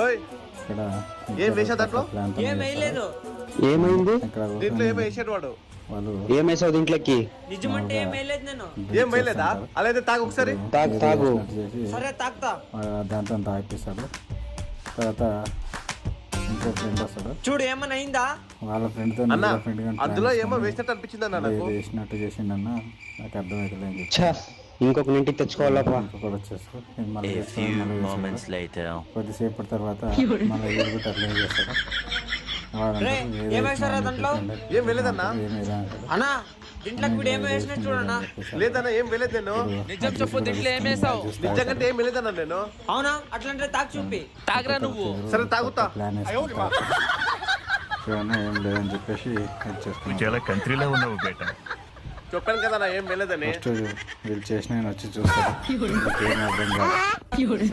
ఓయ్, ఇక్కడ ఏం వేసావు దాంట్లో? ఏం వేయలేదు. ఏమైంది? ఇక్కడ దీంట్లో ఏమో వేసాడు వాడు. వాళ్ళు ఏమేసావు దీంట్లోకి? నిజమంటే ఏం వేయలేదు నేను. ఏం వేయలేదా? అలా అయితే తాగు ఒకసారి. తాగు తాగు. చేసి సరే తాగుతా. దాంతో తాగిపిస్తాడు. తర్వాత ఇంకో ఫ్రెండ్ వస్తాడు, చూడు ఏమన్నా అయిందా? వాళ్ళ ఫ్రెండ్తో అన్న ఫ్రెండ్ అందులో ఏమో వేసినట్టు అనిపించింది అన్న నాకు. వేసినట్టు చేసిండన్న, నాకు అర్థమవుతుంది అని చెప్పి ఛా, ఇంకొక ఇంటికి తెచ్చుకోవాలప్పా. ఇంకొకటి వచ్చేస్తాడు. నేను మళ్ళీ చేస్తాను. కొద్దిసేపటి తర్వాత మళ్ళీ ఏడు అట్లా చేస్తాడు. వాడు రే, అంటాడు, ఏం వేశారా దాంట్లో? ఏం వేయలేదన్నా? ఏమేదా అంటాడు. అన్నా దీంట్లోకి వీడు ఏం వేసినా చూడన్నా. లేదన్నా, ఏం వేయలేదు నేను. నిజం చెప్పు, దీంట్లో ఏం వేసావు? నిజంగా ఏం వేయలేదన్నా నేను. అవునా? అట్లంటే తాగు చూపి. తాగరా నువ్వు. సరే తాగుతా. ప్లాన్ వేసుకుంటాడు. చూడన్నా ఏం లేదని చెప్పేసి హెల్ప్ చేస్తున్నాడు. చాలా కంట్రీలో ఉన్నావు బేట. చెప్పాను కదా నా ఏం వేయలేదని. ఫస్ట్ వీళ్ళు చేసిన ఆయన వచ్చి చూస్తాడు. ఏం అర్థం కాదు.